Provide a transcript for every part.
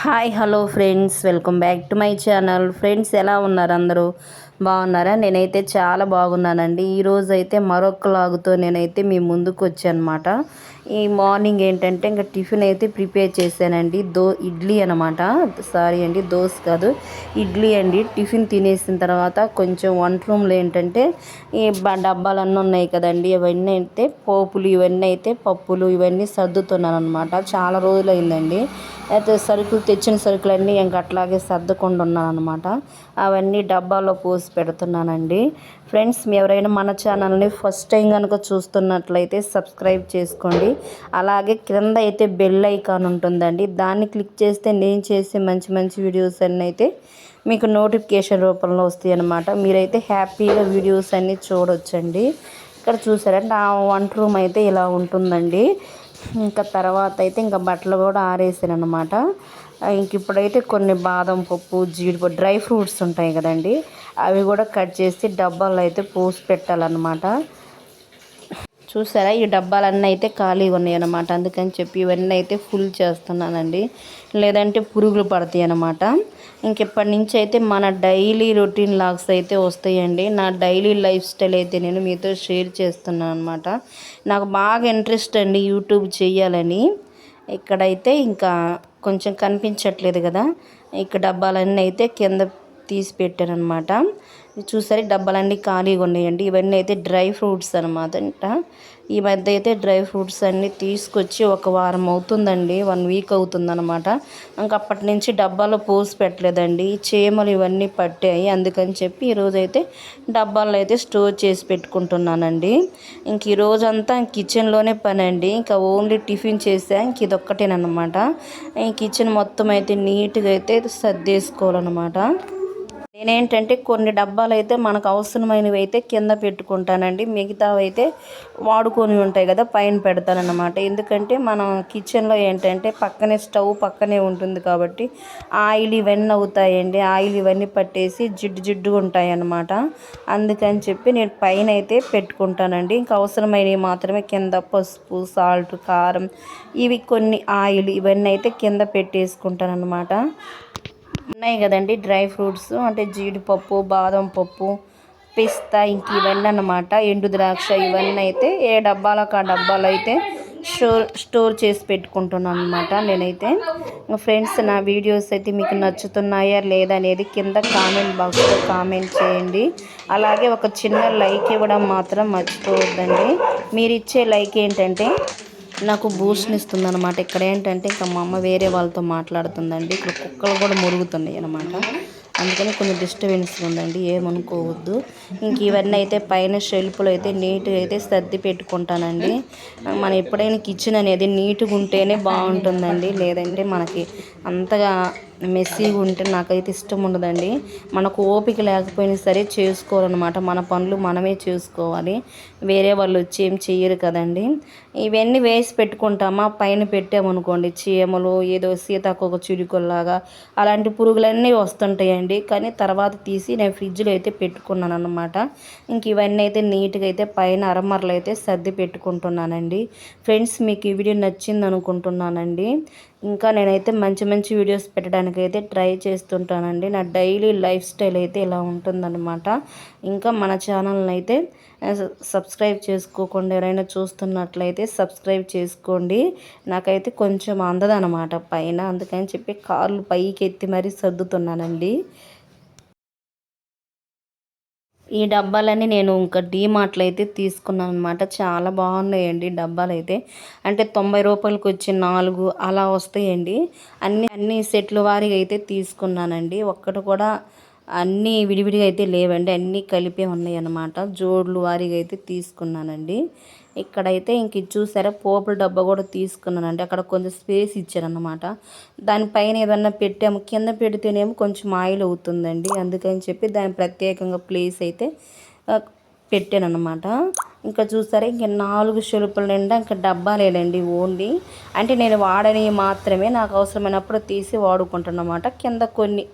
Hi hello friends, welcome back to my channel. Friends, ఎలా ఉన్నారు? అందరూ బాగున్నారా? నేనైతే చాలా బాగున్నానండి. ఈరోజు అయితే మరొక లాగుతో నేనైతే మీ ముందుకు వచ్చానమాట. ఈ మార్నింగ్ ఏంటంటే ఇంకా టిఫిన్ అయితే ప్రిపేర్ చేశానండి. ఇడ్లీ అనమాట. సారీ అండి, దోశ కాదు, ఇడ్లీ అండి. టిఫిన్ తినేసిన తర్వాత కొంచెం వంట రూమ్లో ఏంటంటే ఈ డబ్బాలన్నీ ఉన్నాయి కదండి, ఇవన్నీ అయితే పోపులు, ఇవన్నీ అయితే పప్పులు, ఇవన్నీ సర్దుతున్నాను అనమాట. చాలా రోజులు అయిందండి. అయితే సరుకులు తెచ్చిన సరుకులన్నీ ఇంకా అట్లాగే సర్దుకుండా ఉన్నాను అనమాట. అవన్నీ డబ్బాలో పోసి పెడుతున్నానండి. ఫ్రెండ్స్, మీ ఎవరైనా మన ఛానల్ని ఫస్ట్ టైం కనుక చూస్తున్నట్లయితే సబ్స్క్రైబ్ చేసుకోండి. అలాగే క్రింద అయితే బెల్ ఐకాన్ ఉంటుందండి, దాన్ని క్లిక్ చేస్తే నేను చేసే మంచి మంచి వీడియోస్ అన్నీ అయితే మీకు నోటిఫికేషన్ రూపంలో వస్తాయి అన్నమాట. మీరైతే హ్యాపీగా వీడియోస్ అన్నీ చూడొచ్చండి. ఇక్కడ చూసారంటే ఆ వంట రూమ్ అయితే ఇలా ఉంటుందండి. ఇంకా తర్వాత అయితే ఇంకా బట్టలు కూడా ఆరేసాను అనమాట. ఇంక ఇప్పుడైతే కొన్ని బాదం పప్పు, జీడిపప్పు, డ్రై ఫ్రూట్స్ ఉంటాయి కదండి, అవి కూడా కట్ చేసి డబ్బాల్లో అయితే పోసి పెట్టాలన్నమాట. చూసారా, ఈ డబ్బాలన్నీ అయితే ఖాళీగా ఉన్నాయి అన్నమాట. అందుకని చెప్పి ఇవన్నీ అయితే ఫుల్ చేస్తున్నానండి, లేదంటే పురుగులు పడతాయి అన్నమాట. ఇంకెప్పటి నుంచి అయితే మన డైలీ రొటీన్ లాగ్స్ అయితే వస్తాయండి. నా డైలీ లైఫ్ స్టైల్ అయితే నేను మీతో షేర్ చేస్తున్నాను అనమాట. నాకు బాగా ఇంట్రెస్ట్ అండి యూట్యూబ్ చేయాలని. ఇక్కడైతే ఇంకా కొంచెం కనిపించట్లేదు కదా, ఇక్కడ డబ్బాలన్నీ అయితే కింద తీసి పెట్టాను అనమాట. చూసారు, డబ్బాలన్నీ ఖాళీగా ఉన్నాయండి. ఇవన్నీ అయితే డ్రై ఫ్రూట్స్ అనమాట. ఈ మధ్య అయితే డ్రై ఫ్రూట్స్ అన్నీ తీసుకొచ్చి ఒక వారం అవుతుందండి, 1 వీక్ అవుతుందన్నమాట. ఇంకప్పటి నుంచి డబ్బాలో పోసి పెట్టలేదండి. చీమలు ఇవన్నీ పట్టాయి, అందుకని చెప్పి ఈరోజైతే డబ్బాల్లో అయితే స్టోర్ చేసి పెట్టుకుంటున్నానండి. ఇంక ఈరోజంతా కిచెన్లోనే పని అండి. ఇంకా ఓన్లీ టిఫిన్ చేసా, ఇంక ఇదొక్కటేనమాట. ఈ కిచెన్ మొత్తం అయితే నీట్గా అయితే సర్దేసుకోవాలన్నమాట. నేనేంటంటే కొన్ని డబ్బాలు అయితే మనకు అవసరమైనవి అయితే కింద పెట్టుకుంటానండి, మిగతావి అయితే వాడుకొని ఉంటాయి కదా పైన పెడతానన్నమాట. ఎందుకంటే మనం కిచెన్లో ఏంటంటే పక్కనే స్టవ్ పక్కనే ఉంటుంది కాబట్టి ఆయిల్ ఇవన్నీ అవుతాయండి. ఆయిల్ ఇవన్నీ పట్టేసి జిడ్డు జిడ్డుగా ఉంటాయి అన్నమాట. అందుకని చెప్పి నేను పైన అయితే పెట్టుకుంటానండి. ఇంకా అవసరమైనవి మాత్రమే కింద పసుపు, సాల్ట్, కారం, ఇవి కొన్ని ఆయిల్ ఇవన్నీ అయితే కింద పెట్టేసుకుంటాను అన్నమాట. ఉన్నాయి కదండి డ్రై ఫ్రూట్స్, అంటే జీడిపప్పు, బాదం పప్పు, పిస్తా, ఇంక ఇవన్నీ అన్నమాట. ఎండు ద్రాక్ష, ఇవన్నీ అయితే ఏ డబ్బాలకు ఆ డబ్బాలు అయితే స్టోర్ చేసి పెట్టుకుంటున్నాను అనమాట నేనైతే. ఫ్రెండ్స్, నా వీడియోస్ అయితే మీకు నచ్చుతున్నాయా లేదా అనేది కింద కామెంట్ బాక్స్లో కామెంట్ చేయండి. అలాగే ఒక చిన్న లైక్ ఇవ్వడం మాత్రం మర్చిపోవద్దండి. మీరు ఇచ్చే లైక్ ఏంటంటే నాకు బూస్ట్ని ఇస్తుంది అనమాట. ఇక్కడ ఏంటంటే ఇంకా మా అమ్మ వేరే వాళ్ళతో మాట్లాడుతుందండి. ఇక్కడ కుక్కలు కూడా మురుగుతున్నాయి అనమాట. అందుకని కొంచెం డిస్టర్బెన్స్గా ఉందండి, ఏమనుకోవద్దు. ఇంక ఇవన్నీ అయితే పైన షెల్ఫ్లో అయితే నీట్గా అయితే సర్ది పెట్టుకుంటానండి. మనం ఎప్పుడైనా కిచెన్ అనేది నీట్గా ఉంటేనే బాగుంటుందండి, లేదంటే మనకి అంతగా మెస్సీగా ఉంటే నాకైతే ఇష్టం ఉండదండి. మనకు ఓపిక లేకపోయినా సరే చేసుకోవాలన్నమాట. మన పనులు మనమే చేసుకోవాలి, వేరే వాళ్ళు వచ్చి ఏం చెయ్యరు కదండి. ఇవన్నీ వేసి పెట్టుకుంటామా, పైన పెట్టామనుకోండి చీమలు, ఏదో సీతాకోక చిలుకల్లాగా అలాంటి పురుగులన్నీ వస్తుంటాయండి. కానీ తర్వాత తీసి నేను ఫ్రిడ్జ్లో అయితే పెట్టుకున్నాను అన్నమాట. ఇంక ఇవన్నీ అయితే నీట్గా అయితే పైన అరమరలు అయితే సర్ది పెట్టుకుంటున్నానండి. ఫ్రెండ్స్, మీకు ఈ వీడియో నచ్చింది అనుకుంటున్నానండి. ఇంకా నేనైతే మంచి మంచి వీడియోస్ పెట్టడానికి అయితే ట్రై చేస్తుంటానండి. నా డైలీ లైఫ్ స్టైల్ అయితే ఇలా ఉంటుందన్నమాట. ఇంకా మన ఛానల్ని అయితే సబ్స్క్రైబ్ చేసుకోకుండా ఎవరైనా చూస్తున్నట్లయితే సబ్స్క్రైబ్ చేసుకోండి. నాకైతే కొంచెం అందదనమాట పైన, అందుకని చెప్పి కాళ్ళు పైకి ఎత్తి మరీ సర్దుతున్నానండి. ఈ డబ్బాలన్నీ నేను ఇంకా డీమార్ట్లో అయితే తీసుకున్నాను అనమాట. చాలా బాగున్నాయండి డబ్బాలు అయితే. అంటే 90 రూపాయలకి వచ్చి 4 అలా వస్తాయండి. అన్ని సెట్ల వారీగా అయితే తీసుకున్నానండి. ఒక్కటి కూడా అన్నీ విడివిడిగా అయితే లేవండి, అన్నీ కలిపే ఉన్నాయి అన్నమాట. జోడ్లు వారీగా అయితే తీసుకున్నానండి. ఇక్కడైతే ఇంక ఇది చూసారా, పోపుల డబ్బా కూడా తీసుకున్నానండి. అక్కడ కొంచెం స్పేస్ ఇచ్చారనమాట. దానిపైన ఏదన్నా పెట్టాము, కింద పెడితేనేమో కొంచెం ఆయిల్ అవుతుందండి. అందుకని చెప్పి దాని ప్రత్యేకంగా ప్లేస్ అయితే పెట్టానన్నమాట. ఇంకా చూసారా, ఇంక 4 షెల్ఫ్ల నిండా ఇంకా డబ్బాలేనండి ఓన్లీ. అంటే నేను వాడని మాత్రమే నాకు అవసరమైనప్పుడు తీసి వాడుకుంటానమాట. కింద కొన్ని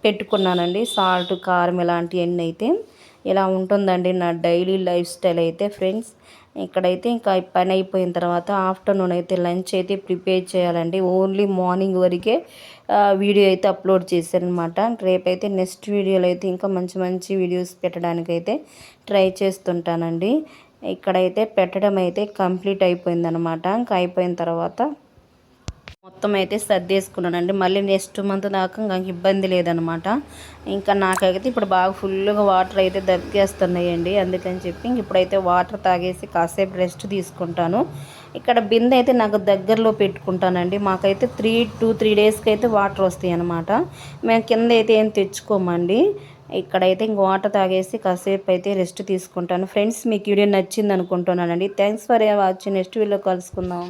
పెట్టుకున్నానండి, సాల్ట్, కారం ఇలాంటివన్నీ అయితే. ఇలా ఉంటుందండి నా డైలీ లైఫ్ స్టైల్ అయితే. ఫ్రెండ్స్, ఇక్కడైతే ఇంకా పని అయిపోయిన తర్వాత ఆఫ్టర్నూన్ అయితే లంచ్ అయితే ప్రిపేర్ చేయాలండి. ఓన్లీ మార్నింగ్ వరకే వీడియో అయితే అప్లోడ్ చేశాను అనమాట. రేపైతే నెక్స్ట్ వీడియోలో అయితే ఇంకా మంచి మంచి వీడియోస్ పెట్టడానికైతే ట్రై చేస్తుంటానండి. ఇక్కడైతే పెట్టడం అయితే కంప్లీట్ అయిపోయిందనమాట. ఇంకా అయిపోయిన తర్వాత మొత్తం అయితే సర్దేసుకున్నానండి. మళ్ళీ నెక్స్ట్ మంత్ దాకా ఇంకా ఇబ్బంది లేదనమాట. ఇంకా నాకైతే ఇప్పుడు బాగా ఫుల్గా వాటర్ అయితే దగ్గేస్తున్నాయండి. అందుకని చెప్పి ఇప్పుడైతే వాటర్ తాగేసి కాసేపు రెస్ట్ తీసుకుంటాను. ఇక్కడ బిందె అయితే నాకు దగ్గరలో పెట్టుకుంటానండి. మాకైతే 3 డేస్కి అయితే వాటర్ వస్తాయి అన్నమాట. మేము కింద అయితే ఏం తెచ్చుకోమండి. ఇక్కడైతే ఇంక వాటర్ తాగేసి కాసేపు అయితే రెస్ట్ తీసుకుంటాను. ఫ్రెండ్స్, మీకు వీడియో నచ్చింది అనుకుంటున్నానండి. Thanks for watching. నెక్స్ట్ వీడియోలో కలుసుకుందాం.